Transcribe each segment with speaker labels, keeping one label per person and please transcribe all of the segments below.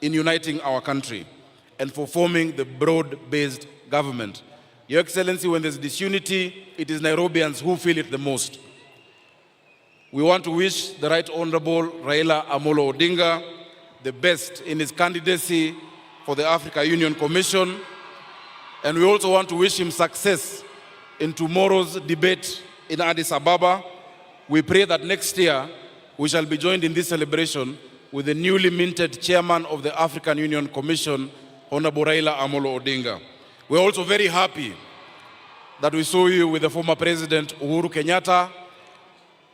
Speaker 1: in uniting our country and for forming the broad-based government. Your Excellency, when there's disunity, it is Nairobians who feel it the most. We want to wish the Right Honorable Raila Amolo Odinga the best in his candidacy for the Africa Union Commission, and we also want to wish him success in tomorrow's debate in Addis Ababa. We pray that next year we shall be joined in this celebration with the newly minted chairman of the African Union Commission, Honorable Raila Amolo Odinga. We're also very happy that we saw you with the former President Uhuru Kenyatta.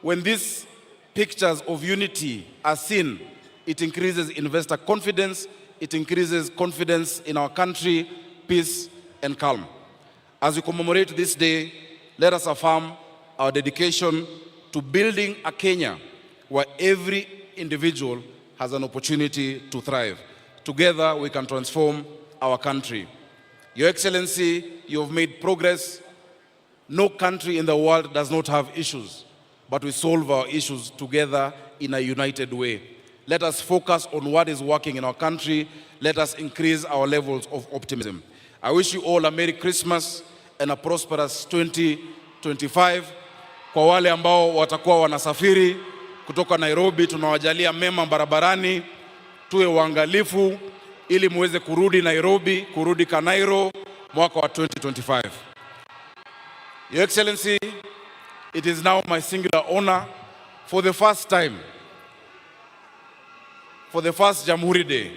Speaker 1: When these pictures of unity are seen, it increases investor confidence, it increases confidence in our country, peace and calm. As we commemorate this day, let us affirm our dedication to building a Kenya where every individual has an opportunity to thrive. Together we can transform our country. Your Excellency, you have made progress. No country in the world does not have issues, but we solve our issues together in a united way. Let us focus on what is working in our country. Let us increase our levels of optimism. I wish you all a Merry Christmas and a prosperous 2025. Kwa wale ambao watakuwa wanasafiri kutoka Nairobi, tunawajalia mema barabarani, tuwe waangalifu ili muweze kurudi Nairobi, kurudi Kanairo mwaka wa 2025. Your Excellency, it is now my singular honor for the first time, for the first Jamhuri Day,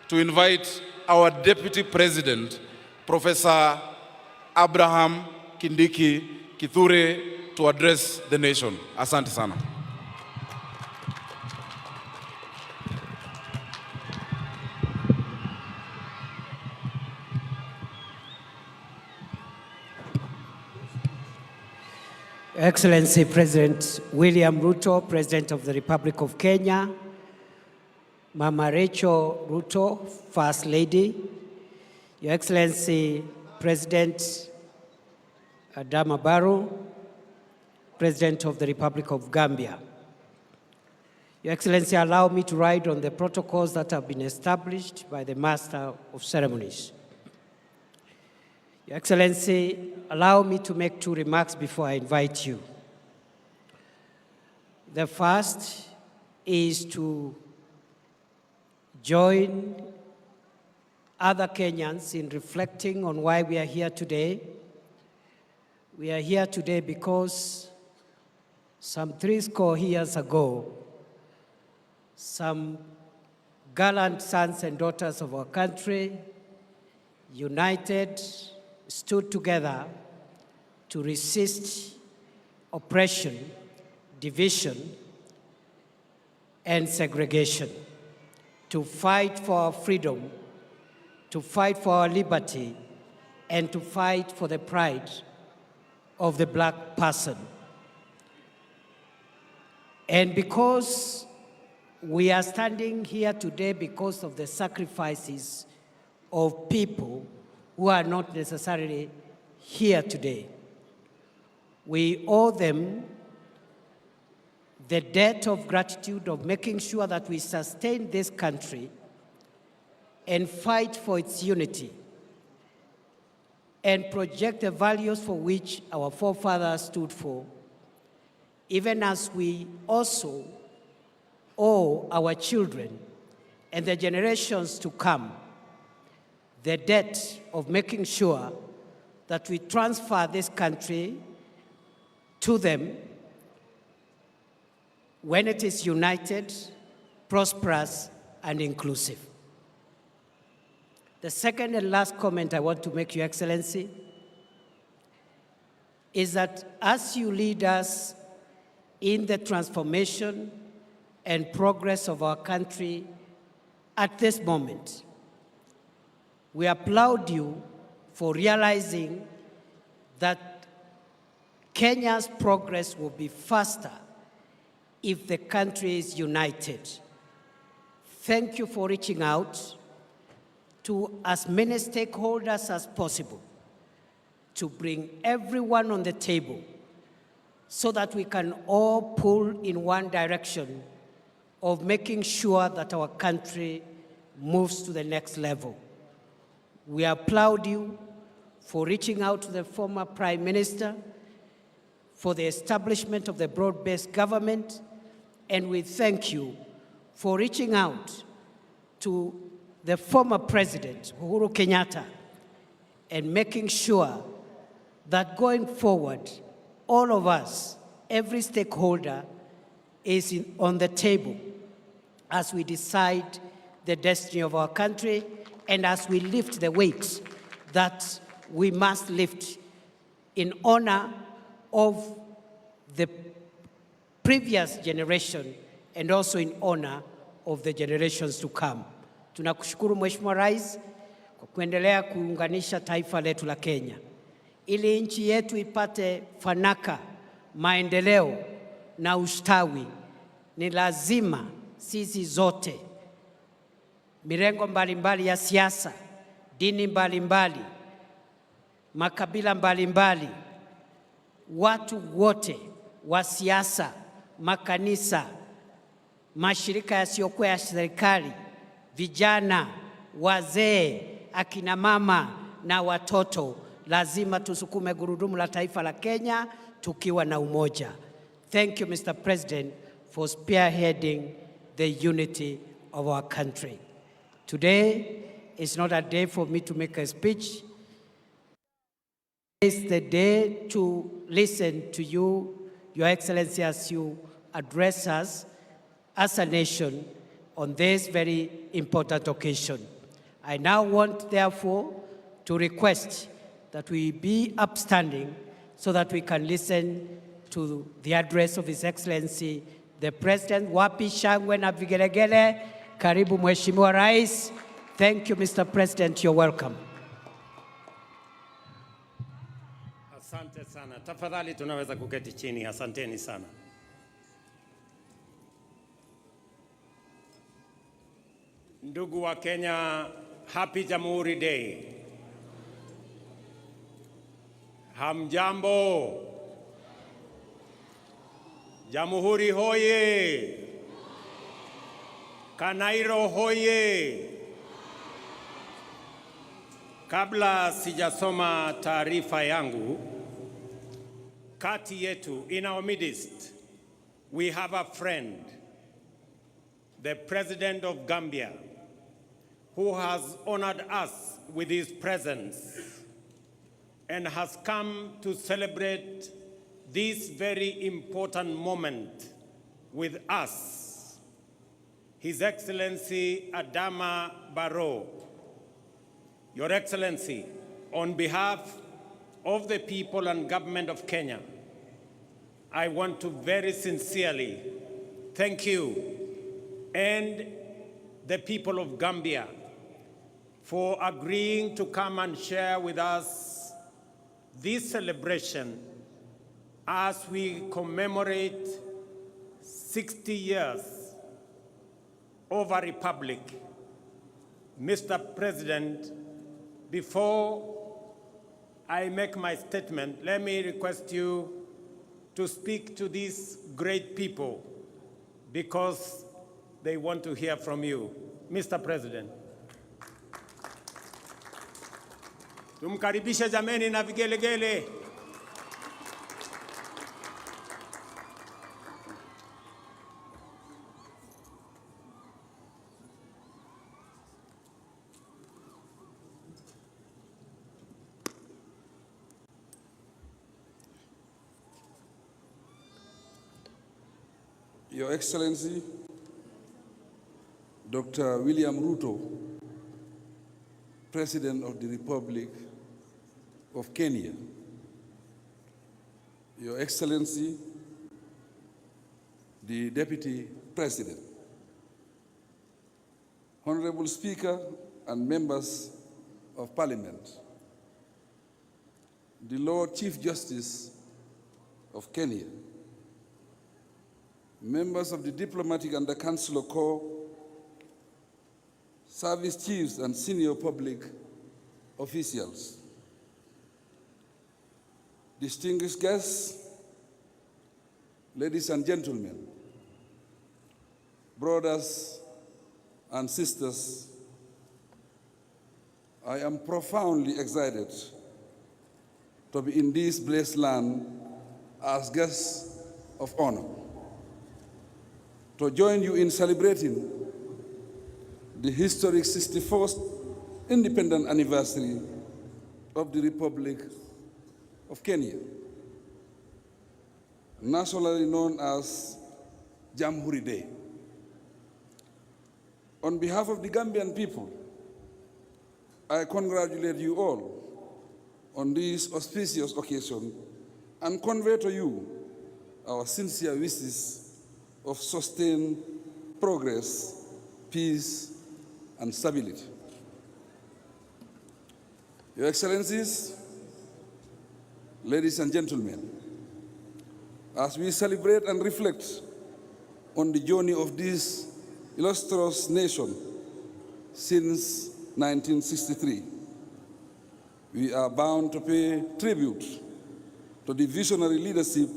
Speaker 1: to invite our Deputy President, Professor Abraham Kindiki Kithure, to address the nation. Asante sana.
Speaker 2: Excellency President William Ruto, President of the Republic of Kenya, Mama Rachel Ruto, First Lady, Your Excellency President Adama Barrow, President of the Republic of Gambia. Your Excellency, allow me to ride on the protocols that have been established by the Master of Ceremonies. Your Excellency, allow me to make 2 remarks before I invite you. The first is to join other Kenyans in reflecting on why we are here today. We are here today because some 70 years ago, some gallant sons and daughters of our country united, stood together to resist oppression, division, and segregation, to fight for our freedom, to fight for our liberty, and to fight for the pride of the black person. And because we are standing here today because of the sacrifices of people who are not necessarily here today, we owe them the debt of gratitude of making sure that we sustain this country and fight for its unity and project the values for which our forefathers stood for, even as we also owe our children and the generations to come the debt of making sure that we transfer this country to them when it is united, prosperous, and inclusive. The second and last comment I want to make, Your Excellency, is that as you lead us in the transformation and progress of our country at this moment, we applaud you for realizing that Kenya's progress will be faster if the country is united. Thank you for reaching out to as many stakeholders as possible to bring everyone on the table so that we can all pull in one direction of making sure that our country moves to the next level. We applaud you for reaching out to the former Prime Minister for the establishment of the broad-based government, and we thank you for reaching out to the former President, Uhuru Kenyatta, and making sure that going forward, all of us, every stakeholder, is on the table as we decide the destiny of our country and as we lift the weight that we must lift in honor of the previous generation and also in honor of the generations to come. Tunakushukuru Mheshimiwa Rais kwa kuendelea kuunganisha taifa letu la Kenya ili nchi yetu ipate fanaka, maendeleo na ustawi. Ni lazima sisi zote, mirengo mbalimbali ya siasa, dini mbalimbali, makabila mbalimbali, watu wote wa siasa, makanisa, mashirika yasiyokuwa ya serikali, vijana, wazee, akina mama na watoto, lazima tusukume gurudumu la taifa la Kenya tukiwa na umoja. Thank you, Mr. President, for spearheading the unity of our country. Today is not a day for me to make a speech. It's the day to listen to you, Your Excellency, as you address us as a nation on this very important occasion. I now want, therefore, to request that we be upstanding so that we can listen to the address of His Excellency, the President. Wapi shangwe na vigelegele. Karibu Mheshimiwa Rais. Thank you, Mr. President. You're welcome.
Speaker 3: Asante sana. Tafadhali tunaweza kuketi chini. Asanteni sana. Ndugu wa Kenya, Happy Jamhuri Day. Hamjambo. Jamhuri hoye. Kanairo hoye. Kabla sijasoma taarifa yangu, kati yetu, in our midst, we have a friend, the President of Gambia, who has honored us with his presence and has come to celebrate this very important moment with us. His Excellency Adama Barrow. Your Excellency, on behalf of the people and government of Kenya, I want to very sincerely thank you and the people of Gambia for agreeing to come and share with us this celebration as we commemorate 60 years of a republic. Mr. President, before I make my statement, let me request you to speak to these great people because they want to hear from you. Mr. President. Tumkaribishe jameni na vigelegele.
Speaker 4: Your Excellency, Dr. William Ruto, President of the Republic of Kenya, Your Excellency, the Deputy President, Honorable Speaker and members of Parliament, the Lord Chief Justice of Kenya, members of the Diplomatic and the Consular Corps, service chiefs and senior public officials, distinguished guests, ladies and gentlemen, brothers and sisters I am profoundly excited to be in this blessed land as guests of honor, to join you in celebrating the historic 61st independent anniversary of the Republic of Kenya, nationally known as Jamhuri Day. On behalf of the Gambian people, I congratulate you all on this auspicious occasion and convey to you our sincere wishes of sustained progress, peace, and stability. Your Excellencies, ladies and gentlemen, as we celebrate and reflect on the journey of this illustrious nation since 1963, we are bound to pay tribute to the visionary leadership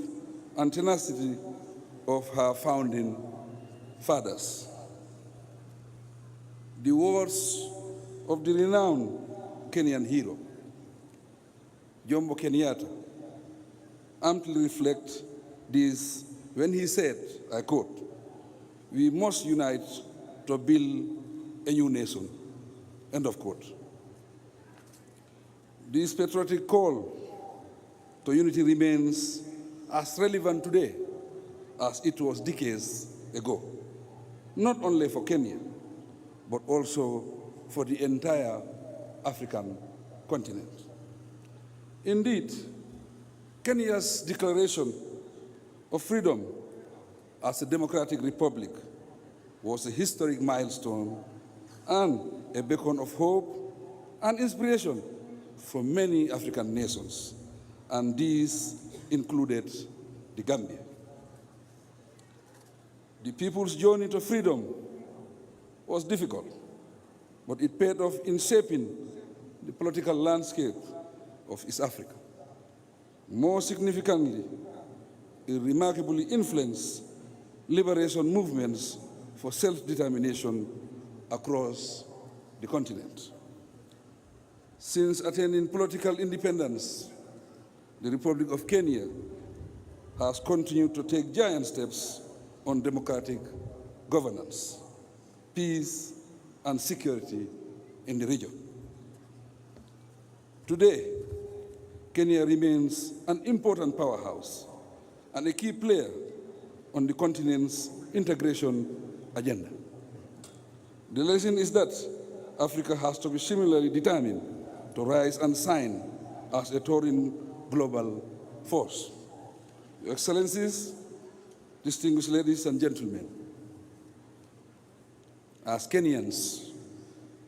Speaker 4: and tenacity of her founding fathers. The words of the renowned Kenyan hero, Jomo Kenyatta, amply reflect this when he said, I quote, "We must unite to build a new nation," end of quote. This patriotic call to unity remains as relevant today as it was decades ago, not only for Kenya, but also for the entire African continent. Indeed, Kenya's declaration of freedom as a democratic republic was a historic milestone and a beacon of hope and inspiration for many African nations, and these included the Gambia. The people's journey to freedom was difficult, but it paid off in shaping the political landscape of East Africa. More significantly, it remarkably influenced liberation movements for self-determination across the continent. Since attaining political independence, the Republic of Kenya has continued to take giant steps on democratic governance, peace, and security in the region. Today, Kenya remains an important powerhouse and a key player on the continent's integration agenda. The lesson is that Africa has to be similarly determined to rise and shine as a towering global force. Your Excellencies, distinguished ladies and gentlemen, as Kenyans,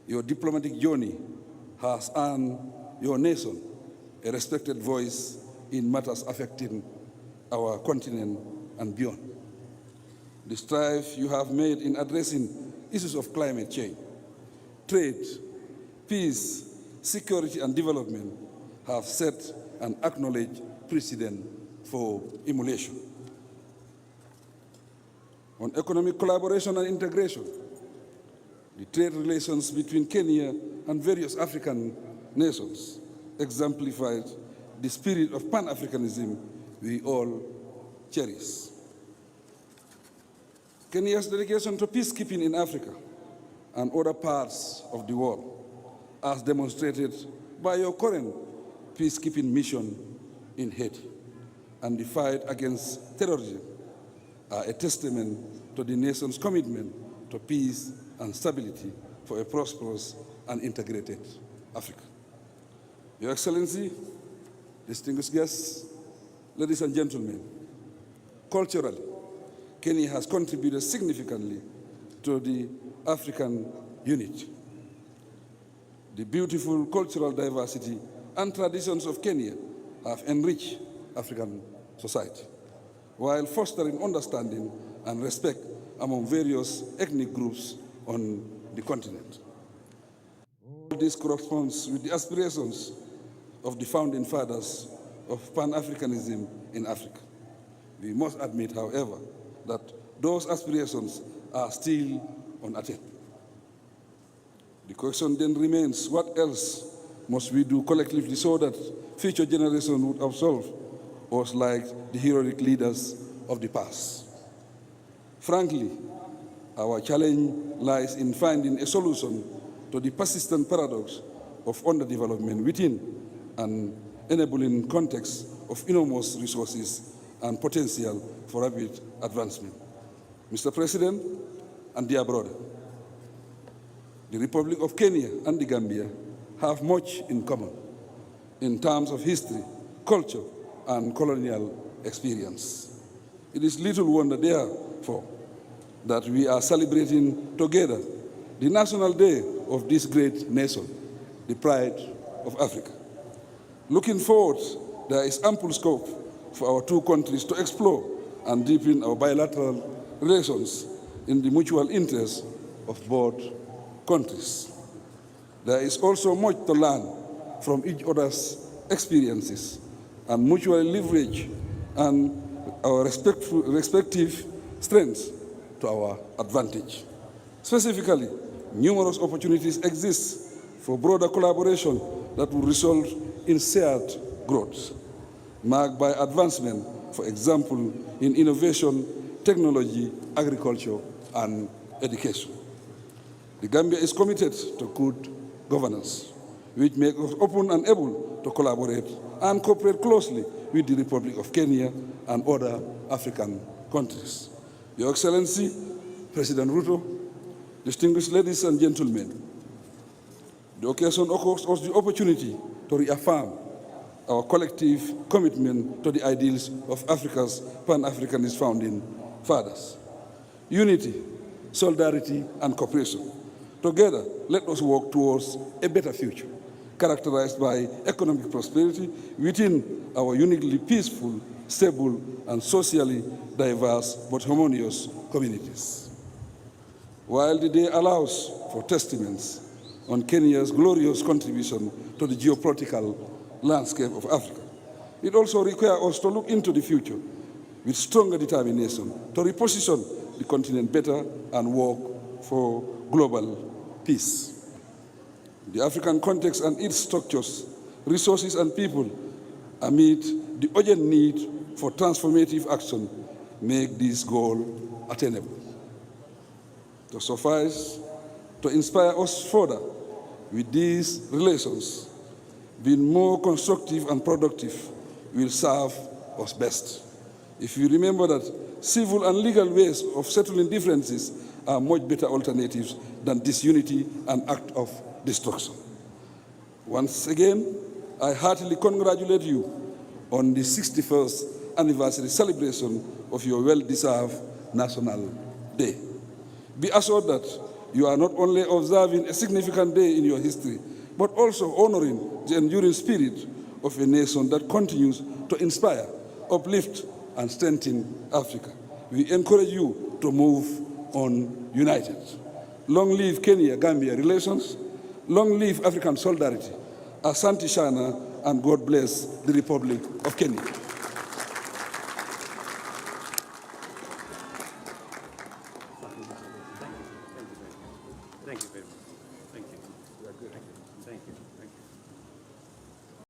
Speaker 4: your diplomatic journey has earned your nation a respected voice in matters affecting our continent and beyond. The strive you have made in addressing issues of climate change, trade, peace, security, and development have set an acknowledged precedent for emulation. On economic collaboration and integration, the trade relations between Kenya and various African nations exemplified the spirit of Pan-Africanism we all cherish. Kenya's dedication to peacekeeping in Africa and other parts of the world, as demonstrated by your current peacekeeping mission in Haiti and the fight against terrorism, are a testament to the nation's commitment to peace and stability for a prosperous and integrated Africa. Your Excellency, distinguished guests, ladies and gentlemen, culturally, Kenya has contributed significantly to the African unity. The beautiful cultural diversity and traditions of Kenya have enriched African society, while fostering understanding and respect among various ethnic groups on the continent. All this corresponds with the aspirations of the founding fathers of Pan-Africanism in Africa. We must admit, however, that those aspirations are still unattained. The question then remains, what else must we do collectively so that future generations would absolve us like the heroic leaders of the past? Frankly, our challenge lies in finding a solution to the persistent paradox of underdevelopment within an enabling context of enormous resources and potential for rapid advancement. Mr. President and dear brother, the Republic of Kenya and the Gambia have much in common in terms of history, culture, and colonial experience. It is little wonder, therefore, that we are celebrating together the National Day of this great nation, the pride of Africa. Looking forward, there is ample scope for our two countries to explore and deepen our bilateral relations in the mutual interest of both countries. There is also much to learn from each other's experiences and mutually leverage and our respective strengths to our advantage. Specifically, numerous opportunities exist for broader collaboration that will result in shared growth, marked by advancement, for example, in innovation, technology, agriculture, and education. The Gambia is committed to good governance, which makes us open and able to collaborate and cooperate closely with the Republic of Kenya and other African countries. Your Excellency, President Ruto, distinguished ladies and gentlemen, the occasion offers us the opportunity to reaffirm our collective commitment to the ideals of Africa's Pan-Africanist founding fathers: unity, solidarity, and cooperation. Together, let us work towards a better future, characterized by economic prosperity within our uniquely peaceful, stable, and socially diverse but harmonious communities. While the day allows for testaments on Kenya's glorious contribution to the geopolitical landscape of Africa, it also requires us to look into the future with stronger determination to reposition the continent better and work for global peace. The African context and its structures, resources, and people amid the urgent need for transformative action make this goal attainable. To suffice to inspire us further with these relations, being more constructive and productive will serve us best. If you remember that civil and legal ways of settling differences are much better alternatives than disunity and act of destruction. Once again, I heartily congratulate you on the 61st anniversary celebration of your well-deserved National Day. Be assured that you are not only observing a significant day in your history, but also honoring the enduring spirit of a nation that continues to inspire, uplift, and strengthen Africa. We encourage you to move on united. Long live Kenya-Gambia relations. Long live African solidarity. Asante Sana, and God bless the Republic of Kenya.